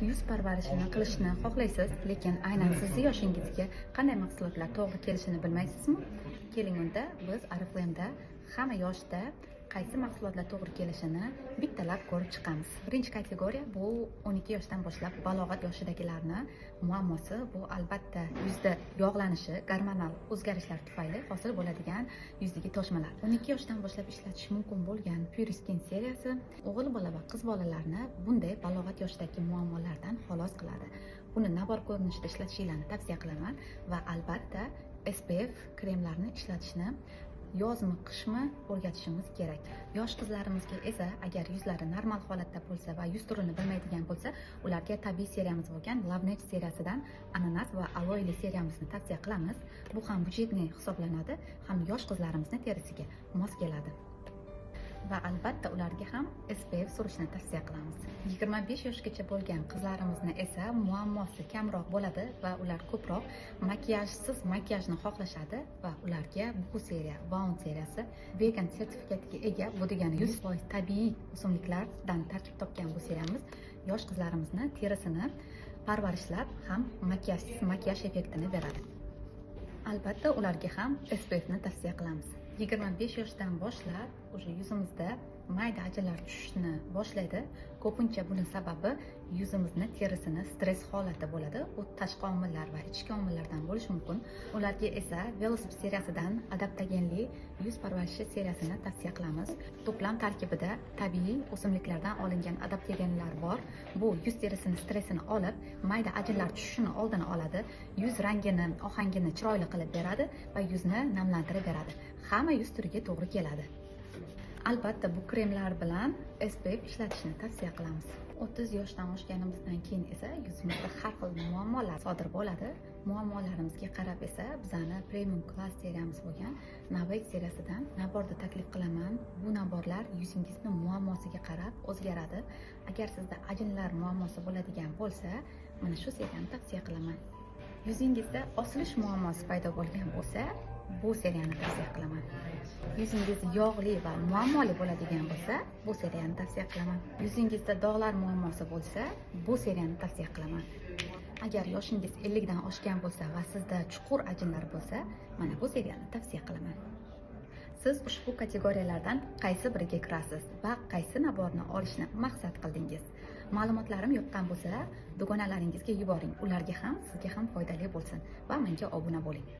Yuz parvarishini qilishni xohlaysiz, lekin aynan sizni yoshingizga qanday mahsulotlar to'g'ri kelishini bilmaysizmi? Keling, unda biz Oriflame'da hamma yoshda qaysi mahsulotlar to'g'ri kelishini bittalab ko'rib chiqamiz. Birinchi kategoriya bu 12 yoshdan boshlab balog'at yoshidagilarni muammosi. Bu albatta yuzda yog'lanishi, gormonal o'zgarishlar tufayli hosil bo'ladigan yuzdagi toshmalar. 12 yoshdan boshlab ishlatish mumkin bo'lgan Pure Skin seriyasi o'g'il bola va qiz bolalarni bunday balog'at yoshidagi muammolardan xalos qiladi. Buni nabor ko'rinishida ishlatishingizni tavsiya qilaman va albatta SPF kremlarni ishlatishni yozmi, qishmi o'rgatishimiz kerak. Yosh qizlarimizga esa agar yuzlari normal holatda bo'lsa va yuz turini bilmaydigan bo'lsa, ularga tabiiy seriyamiz bo'lgan Love Net seriyasidan ananas va aloe seriyamizni tavsiya qilamiz. Bu ham budjetli hisoblanadi, ham yosh qizlarimizni terisiga mos keladi. Va albatta ularga ham SPF surishni tavsiya qilamiz. 25 yoshgacha bo'lgan qizlarimizni esa muammosi kamroq bo'ladi va ular ko'proq makiyajsiz makiyajni xohlashadi va ularga bu seriya, Wound seriyasi vegan sertifikatiga ega, bu degani 100% tabiiy o'simliklardan tarkib topgan bu seriyamiz yosh qizlarimizni terisini parvarishlab ham makiyajsiz makiyaj effektini beradi. Albatta ularga ham SPF ni tavsiya qilamiz. 25 yoshdan boshlab o'sha yuzimizda mayda ajinlar tushishni boshlaydi. Ko'pincha buning sababi yuzimizni terisini stress holati bo'ladi. U tashqi omillar va ichki omillardan bo'lishi mumkin. Ularga esa Velocip seriyasidan adaptogenli yuz parvarishi seriyasini tavsiya qilamiz. To'plam tarkibida tabiiy o'simliklardan olingan adaptogenlar bor. Bu yuz terisini stressini olib, mayda ajinlar tushishini oldini oladi. Yuz rangini, ohangini chiroyli qilib beradi va yuzni namlantirib beradi. Hamma yuz turiga to'g'ri keladi. Albatta bu kremlar bilan SPF ishlatishni tavsiya qilamiz. 30 yoshdan oshganimizdan keyin esa yuzimizda har xil muammolar sodir bo'ladi. Muammolarimizga qarab esa bizani Premium Class seriyamiz bo'lgan Novate seriyasidan naborni taklif qilaman. Bu naborlar yuzingizni muammosiga qarab o'zgaradi. Agar sizda ajinlar muammosi bo'ladigan bo'lsa, mana shu seriyani tavsiya qilaman. Yuzingizda osilish muammosi paydo bo'lgan bo'lsa, bu seriyani tavsiya qilaman. Yuzingiz yog'li va muammoli bo'ladigan bo'lsa, bu seriyani tavsiya qilaman. Yuzingizda dog'lar muammosi bo'lsa, bu seriyani tavsiya qilaman. Agar yoshingiz 50 dan oshgan bo'lsa va sizda chuqur ajinlar bo'lsa, mana bu seriyani tavsiya qilaman. Siz ushbu kategoriyalardan qaysi biriga kirasiz va qaysi naborni olishni maqsad qildingiz? Ma'lumotlarim yoqqan bo'lsa, dugonalaringizga yuboring. Ularga ham, sizga ham foydali bo'lsin va menga obuna bo'ling.